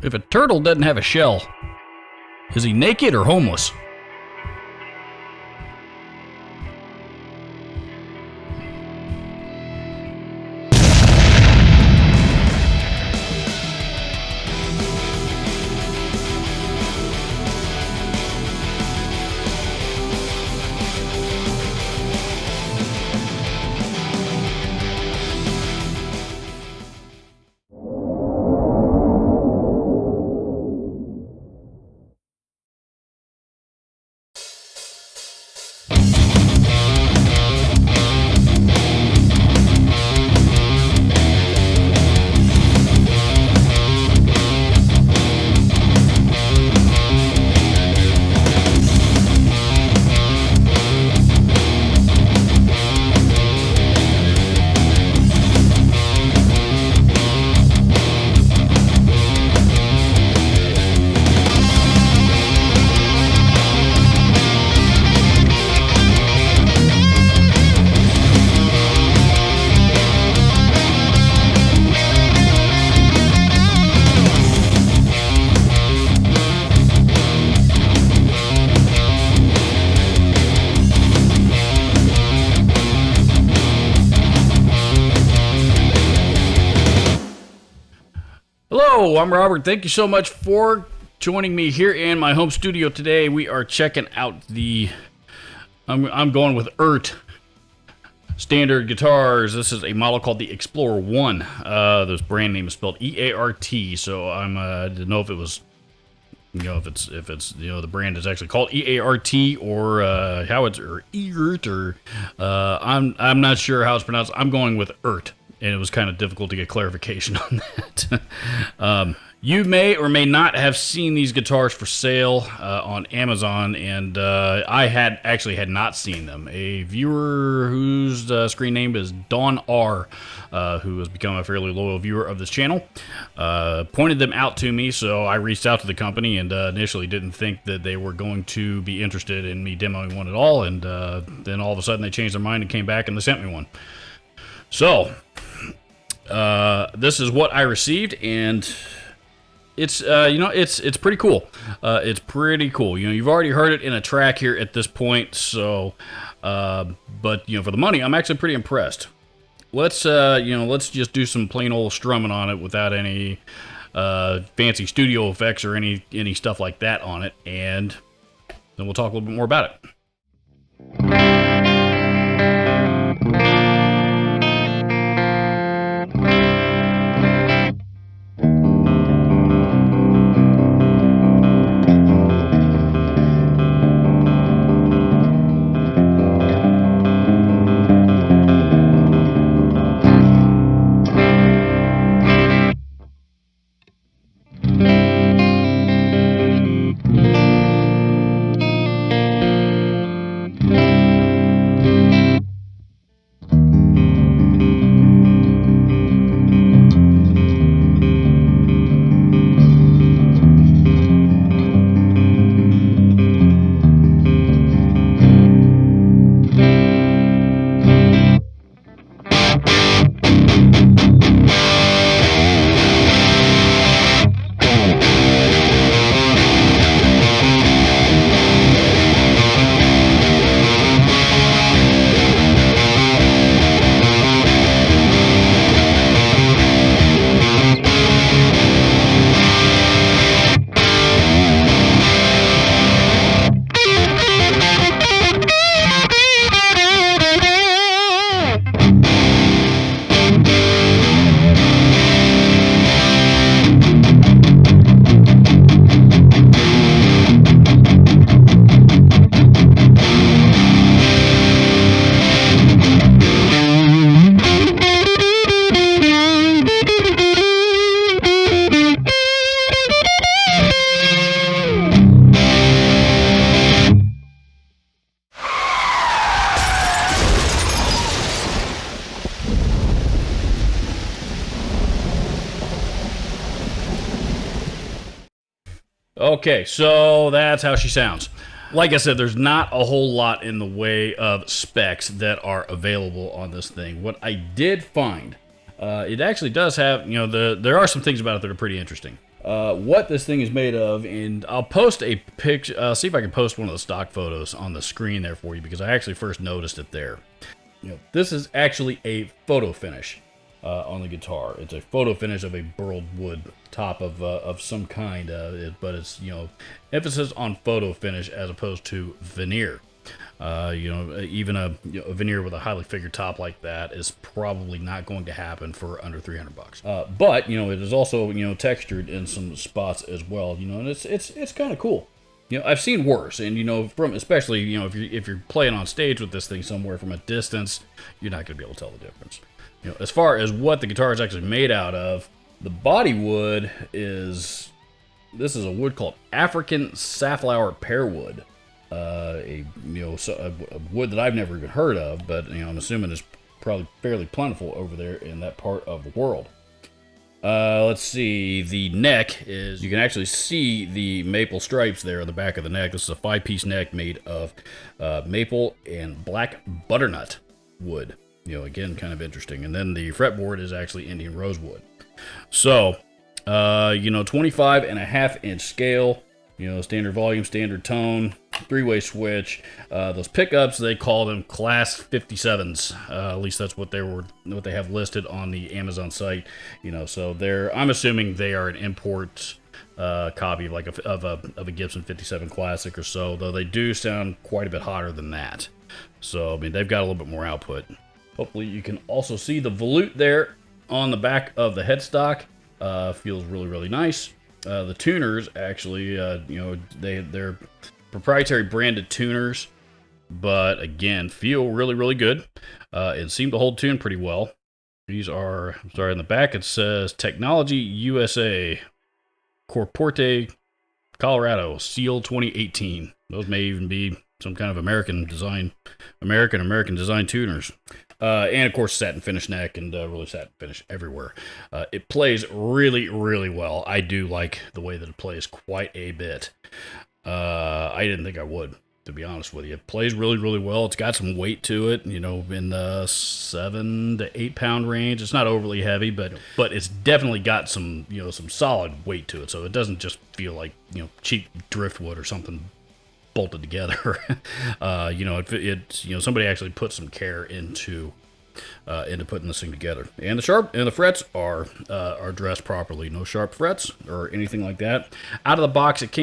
If a turtle doesn't have a shell, is he naked or homeless? Hello, I'm Robert. Thank you so much for joining me here in my home studio today. We are checking out the, I'm going with EART standard guitars. This is a model called the Explorer-1. This brand name is spelled EART, so I didn't know if it was, if it's the brand is actually called EART or how it's, or EART, or I'm not sure how it's pronounced. I'm going with EART. And it was kind of difficult to get clarification on that. You may or may not have seen these guitars for sale on Amazon, and I had not seen them. A viewer whose screen name is Dawn R, who has become a fairly loyal viewer of this channel, pointed them out to me, so I reached out to the company and initially didn't think that they were going to be interested in me demoing one at all, and then all of a sudden they changed their mind and came back and they sent me one. So, this is what I received, and it's it's pretty cool. It's pretty cool. You've already heard it in a track here at this point. So, but for the money, I'm actually pretty impressed. Let's just do some plain old strumming on it without any fancy studio effects or any stuff like that on it, and then we'll talk a little bit more about it. Okay, so that's how she sounds. Like I said, there's not a whole lot in the way of specs that are available on this thing. What I did find It actually does have, there are some things about it that are pretty interesting. What this thing is made of, and I'll post a picture, see if I can post one of the stock photos on the screen there for you, because I actually first noticed it there. This is actually a photo finish on the guitar. It's a photo finish of a burled wood top of some kind, but it's, emphasis on photo finish as opposed to veneer. Even a veneer with a highly figured top like that is probably not going to happen for under $300. But it is also textured in some spots as well. And it's kind of cool. I've seen worse, and from especially if you're playing on stage with this thing somewhere from a distance, you're not going to be able to tell the difference. As far as what the guitar is actually made out of, the body wood is a wood called African safflower pear wood. A wood that I've never even heard of, but I'm assuming is probably fairly plentiful over there in that part of the world. Let's see, the neck is, you can actually see the maple stripes there on the back of the neck. This is a 5-piece neck made of maple and black butternut wood. Again, kind of interesting. And then the fretboard is actually Indian rosewood. So, 25.5-inch scale. Standard volume, standard tone, 3-way switch. Those pickups, they call them Class 57s. At least that's what they have listed on the Amazon site. So I'm assuming they are an import copy of a Gibson 57 Classic or so. Though they do sound quite a bit hotter than that. So they've got a little bit more output. Hopefully you can also see the volute there on the back of the headstock. Feels really, really nice. The tuners actually, they're proprietary branded tuners, but again, feel really, really good. It seemed to hold tune pretty well. These are, in the back it says Technology USA, Corporate, Colorado, Seal 2018. Those may even be some kind of American design tuners. And of course, satin finish neck and really satin finish everywhere. It plays really, really well. I do like the way that it plays quite a bit. I didn't think I would, to be honest with you. It plays really, really well. It's got some weight to it, in the 7 to 8 pound range. It's not overly heavy, but it's definitely got some, some solid weight to it. So it doesn't just feel like, cheap driftwood or something bolted together. Somebody actually put some care into putting this thing together. And the frets are dressed properly. No sharp frets or anything like that. Out of the box, it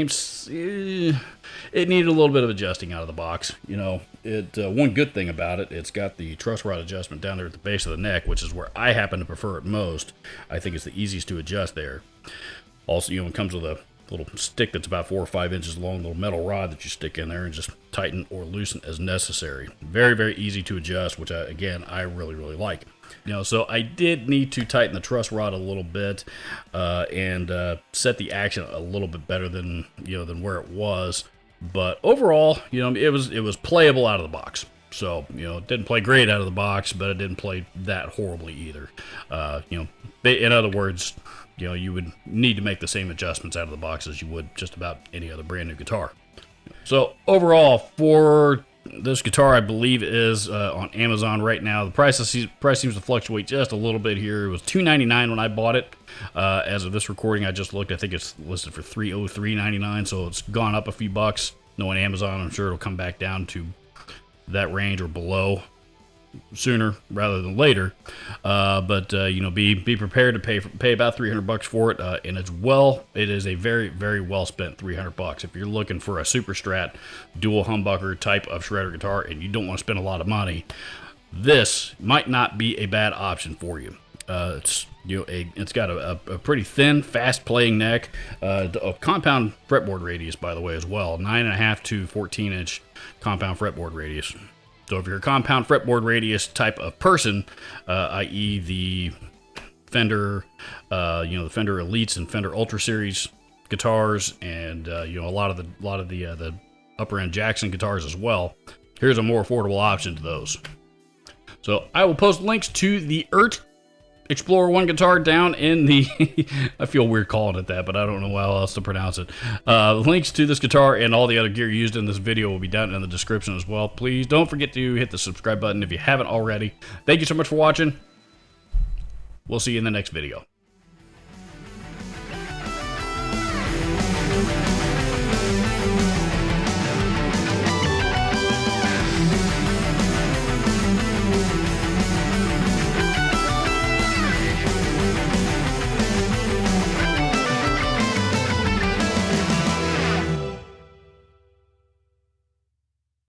needed a little bit of adjusting out of the box. One good thing about it, it's got the truss rod adjustment down there at the base of the neck, which is where I happen to prefer it most. I think it's the easiest to adjust there. Also, it comes with a little stick that's about 4 or 5 inches long, little metal rod that you stick in there and just tighten or loosen as necessary. Very, very easy to adjust, which I really, really like. So I did need to tighten the truss rod a little bit and set the action a little bit better than where it was. But overall, it was playable out of the box. So, it didn't play great out of the box, but it didn't play that horribly either. In other words, you would need to make the same adjustments out of the box as you would just about any other brand new guitar. So overall, for this guitar, I believe is on Amazon right now. The price seems to fluctuate just a little bit here. It was $299 when I bought it. As of this recording, I just looked. I think it's listed for $303.99, so it's gone up a few bucks. Knowing Amazon, I'm sure it'll come back down to that range or below sooner rather than later, but be prepared to pay about $300 for it, and it is a very, very well spent $300 if you're looking for a super strat dual humbucker type of shredder guitar and you don't want to spend a lot of money. This might not be a bad option for you. It's got a pretty thin, fast playing neck, a compound fretboard radius, by the way, as well, 9.5 to 14-inch compound fretboard radius. So if you're a compound fretboard radius type of person, i.e. the Fender, the Fender Elites and Fender Ultra Series guitars, and a lot of the upper end Jackson guitars as well, here's a more affordable option to those. So I will post links to the EART Explorer-1 guitar down in the I feel weird calling it that, but I don't know how else to pronounce it. Links to this guitar and all the other gear used in this video will be down in the description as well. Please don't forget to hit the subscribe button if you haven't already. Thank you so much for watching. We'll see you in the next video.